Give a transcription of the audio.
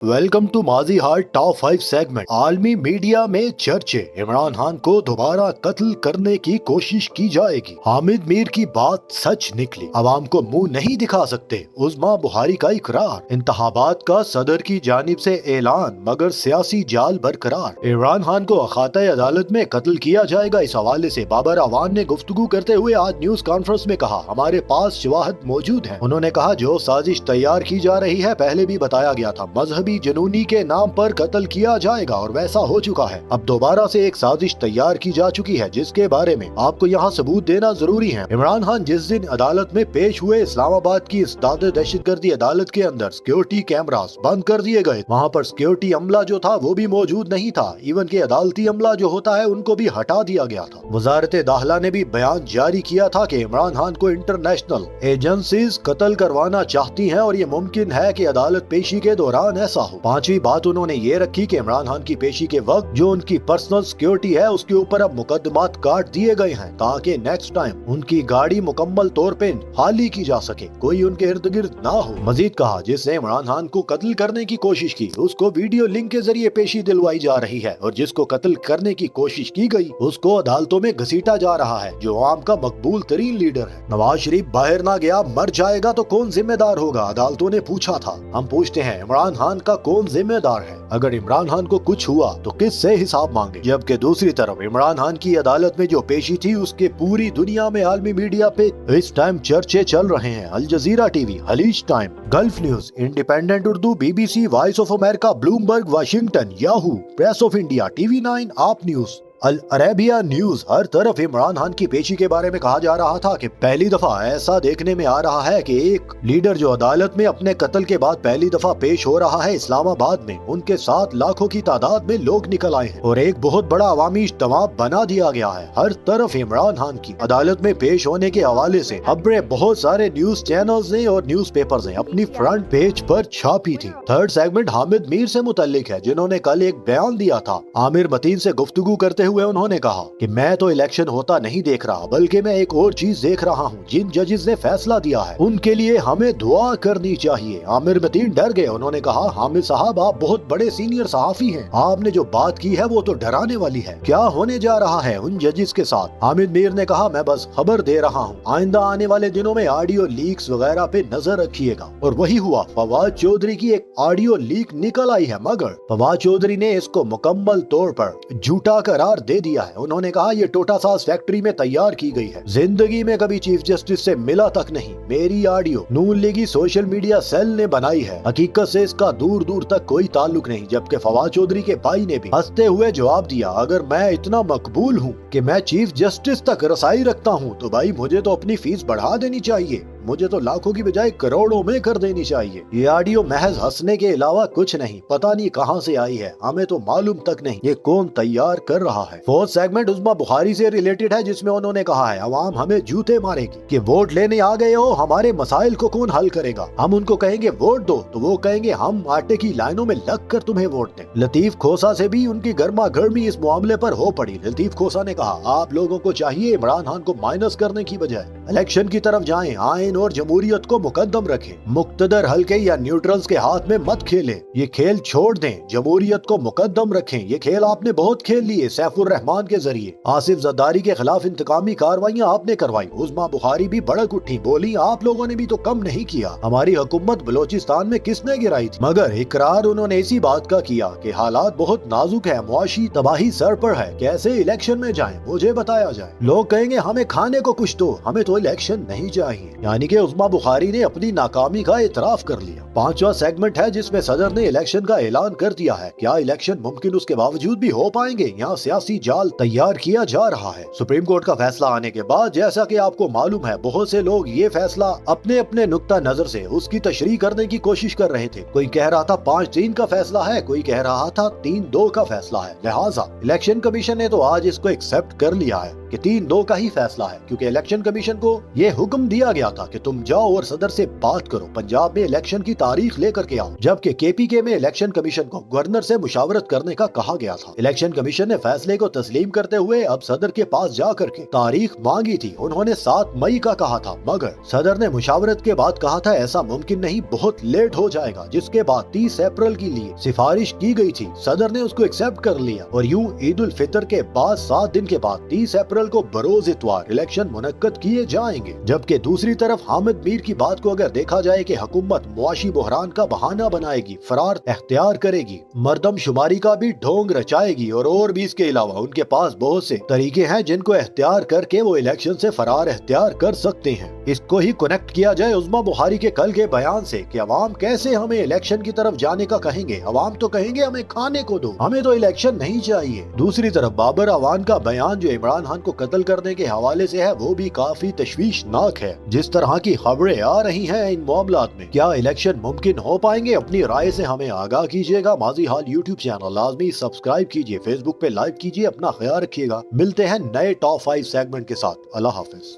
Welcome to माजी heart top 5 segment. आलमी media में चर्चे, इमरान खान को दोबारा कत्ल करने की कोशिश की जाएगी। हामिद मीर की बात सच निकली, आवाम को मुंह नहीं दिखा सकते, उस्मा बुखारी का इकरार। इंतखाबात का सदर की जानिब से ऐलान, मगर सियासी जाल बरकरार। इमरान खान को अखाते अदालत में कत्ल किया जाएगा, इस हवाले से बाबर अवान ने गुफ्तगू करते हुए आज न्यूज कॉन्फ्रेंस में कहा, हमारे पास शवाहद मौजूद है। उन्होंने कहा, जो साजिश तैयार की जा रही है पहले भी बताया गया था, मजहबी जनूनी के नाम पर कत्ल किया जाएगा और वैसा हो चुका है। अब दोबारा से एक साजिश तैयार की जा चुकी है, जिसके बारे में आपको यहाँ सबूत देना जरूरी है। इमरान खान जिस दिन अदालत में पेश हुए, इस्लामाबाद की इस्ताद दहशतगर्दी अदालत के अंदर सिक्योरिटी कैमरास बंद कर दिए गए। वहाँ पर सिक्योरिटी अमला जो था वो भी मौजूद नहीं था। इवन के अदालती अमला जो होता है उनको भी हटा दिया गया था। वजारत दाखिला ने भी बयान जारी किया था कि इमरान खान को इंटरनेशनल एजेंसीज कत्ल करवाना चाहती हैं और ये मुमकिन है कि अदालत पेशी के दौरान ऐसा हो। पांचवी बात उन्होंने ये रखी कि इमरान खान की पेशी के वक्त जो उनकी पर्सनल सिक्योरिटी है उसके ऊपर अब मुकदमात काट दिए गए हैं, ताकि नेक्स्ट टाइम उनकी गाड़ी मुकम्मल तौर पे खाली की जा सके, कोई उनके इर्द गिर्द ना हो। मजीद कहा, जिसने इमरान खान को कत्ल करने की कोशिश की उसको वीडियो लिंक के जरिए पेशी दिलवाई जा रही है, और जिसको कत्ल करने की कोशिश की गई उसको अदालतों में घसीटा जा रहा है, जो आवाम का मकबूल तरीन लीडर है। नवाज शरीफ बाहर ना गया, मर जाएगा तो कौन जिम्मेदार होगा, अदालतों ने पूछा था। हम पूछते हैं, इमरान खान का कौन जिम्मेदार है? अगर इमरान खान को कुछ हुआ तो किस से हिसाब मांगे? जबकि दूसरी तरफ इमरान खान की अदालत में जो पेशी थी उसके पूरी दुनिया में आलमी मीडिया पे इस टाइम चर्चे चल रहे हैं। Al Jazeera TV, Khaleej time, Gulf News, Independent Urdu, BBC, Voice of America, Bloomberg, Washington, Yahoo, Press of India, TV9, आप न्यूज, अल अरेबिया न्यूज, हर तरफ इमरान खान की पेशी के बारे में कहा जा रहा था कि पहली दफा ऐसा देखने में आ रहा है कि एक लीडर जो अदालत में अपने कत्ल के बाद पहली दफा पेश हो रहा है इस्लामाबाद में, उनके साथ लाखों की तादाद में लोग निकल आए हैं और एक बहुत बड़ा अवामी इज्तिमा बना दिया गया है। हर तरफ इमरान खान की अदालत में पेश होने के हवाले से खबरें बहुत सारे न्यूज चैनल्स ने और न्यूज पेपर्स ने अपनी फ्रंट पेज पर छापी थी। थर्ड सेगमेंट हामिद मीर से मुतल्लिक है, जिन्होंने कल एक बयान दिया था। आमिर मतीन से गुफ्तगू करते हुए उन्होंने कहा कि मैं तो इलेक्शन होता नहीं देख रहा, बल्कि मैं एक और चीज देख रहा हूँ, जिन जजेस ने फैसला दिया है उनके लिए हमें दुआ करनी चाहिए। आमिर मतीन डर गए, उन्होंने कहा, हामिद साहब आप बहुत बड़े सीनियर सहाफी हैं, आपने जो बात की है वो तो डराने वाली है, क्या होने जा रहा है उन जजेस के साथ? हामिद मीर ने कहा, मैं बस खबर दे रहा हूँ, आइंदा आने वाले दिनों में ऑडियो लीक्स वगैरह पे नजर रखिएगा। और वही हुआ, फवाद चौधरी की एक ऑडियो लीक निकल आई है, मगर फवाद चौधरी ने इसको मुकम्मल तौर पर झूठा करार दे दिया है। उन्होंने कहा, ये टोटा सास फैक्ट्री में तैयार की गई है, जिंदगी में कभी चीफ जस्टिस से मिला तक नहीं, मेरी ऑडियो नून लीगी सोशल मीडिया सेल ने बनाई है, हकीकत से इसका दूर दूर तक कोई ताल्लुक नहीं। जबकि फवाद चौधरी के भाई ने भी हंसते हुए जवाब दिया, अगर मैं इतना मकबूल हूँ कि मैं चीफ जस्टिस तक रसाई रखता हूँ तो भाई मुझे तो अपनी फीस बढ़ा देनी चाहिए, मुझे तो लाखों की बजाय करोड़ों में कर देनी चाहिए। ये ऑडियो महज हंसने के अलावा कुछ नहीं, पता नहीं कहां से आई है, हमें तो मालूम तक नहीं ये कौन तैयार कर रहा है। फोर्थ सेगमेंट उस्मा बुखारी से रिलेटेड है, जिसमें उन्होंने कहा है, अवाम हमें जूते मारेगी कि वोट लेने आ गए हो, हमारे मसाइल को कौन हल करेगा? हम उनको कहेंगे वोट दो तो वो कहेंगे हम आटे की लाइनों में लग कर तुम्हें वोट दें। लतीफ खोसा से भी उनकी गर्मा गर्मी इस मामले पर हो पड़ी। लतीफ खोसा ने कहा, आप लोगों को चाहिए इमरान खान को माइनस करने की बजाय इलेक्शन की तरफ जाएं, आइन और जमहूरियत को मुकद्दम रखें, मुक्तदर हल्के या न्यूट्रल्स के हाथ में मत खेलें, ये खेल छोड़ दें, जमहूरियत को मुकद्दम रखें। ये खेल आपने बहुत खेल लिए सैफुर रहमान के जरिए, आसिफ जरदारी के खिलाफ इंतकामी कार्रवाइयां आपने करवाई। उस्मा बुखारी भी भड़क उठी, बोली आप लोगों ने भी तो कम नहीं किया, हमारी हुकूमत बलोचिस्तान में किसने गिराई थी? मगर इकरार उन्होंने इसी बात का किया कि हालात बहुत नाजुक है, मुआशी तबाही सर पर है, कैसे इलेक्शन में जाएं मुझे बताया जाए। लोग कहेंगे हमें खाने को कुछ दो, हमें तो इलेक्शन नहीं चाहिए। यानी कि उस्मा बुखारी ने अपनी नाकामी का इतराफ कर लिया। पांचवा सेगमेंट है जिसमें सदर ने इलेक्शन का ऐलान कर दिया है। क्या इलेक्शन मुमकिन उसके बावजूद भी हो पाएंगे? यहाँ सियासी जाल तैयार किया जा रहा है। सुप्रीम कोर्ट का फैसला आने के बाद, जैसा कि आपको मालूम है, बहुत से लोग ये फैसला अपने अपने नुक्ता नजर से उसकी तशरीह करने की कोशिश कर रहे थे। कोई कह रहा था 5-3 का फैसला है, कोई कह रहा था 3-2 का फैसला है। लिहाजा इलेक्शन कमीशन ने तो आज इसको एक्सेप्ट कर लिया है। कि 3-2 का ही फैसला है, क्योंकि इलेक्शन कमीशन को ये हुक्म दिया गया था कि तुम जाओ और सदर से बात करो, पंजाब में इलेक्शन की तारीख लेकर के आओ, जबकि KPK में इलेक्शन कमीशन को गवर्नर से मुशावरत करने का कहा गया था। इलेक्शन कमीशन ने फैसले को तस्लीम करते हुए अब सदर के पास जा करके तारीख मांगी थी। उन्होंने 7 मई का कहा था, मगर सदर ने मुशावरत के बाद कहा था ऐसा मुमकिन नहीं, बहुत लेट हो जाएगा, जिसके बाद 30 अप्रैल के लिए सिफारिश की गई थी। सदर ने उसको एक्सेप्ट कर लिया और यूं ईद उल फितर के बाद 7 दिन के बाद 30 अप्रैल को बरोज इतवार इलेक्शन मुनक्कद किए जाएंगे। जबकि दूसरी तरफ हामिद मीर की बात को अगर देखा जाए कि हुकूमत मुआशी बहरान का बहाना बनाएगी, फरार अख्तियार करेगी, मर्दमशुमारी का भी ढोंग रचाएगी और भी इसके अलावा उनके पास बहुत से तरीके हैं जिनको अख्तियार करके वो इलेक्शन से फरार अख्तियार कर सकते हैं। इसको ही कनेक्ट किया जाए उस्मा बुखारी के कल के बयान से कि अवाम कैसे हमें इलेक्शन की तरफ जाने का कहेंगे। अवाम तो कहेंगे हमें खाने को दो, हमें तो इलेक्शन नहीं चाहिए। दूसरी तरफ बाबर अवान का बयान जो इमरान खान को कत्ल करने के हवाले से है, वो भी काफी तशवीशनाक है। जिस तरह की खबरें आ रही हैं इन मामलात में, क्या इलेक्शन मुमकिन हो पाएंगे? अपनी राय से हमें आगाह कीजिएगा। माजी हाल यूट्यूब चैनल लाजमी सब्सक्राइब कीजिए, फेसबुक पे लाइक कीजिए। अपना ख्याल रखिएगा। मिलते हैं नए टॉप 5 सेगमेंट के साथ। अल्लाह हाफिज।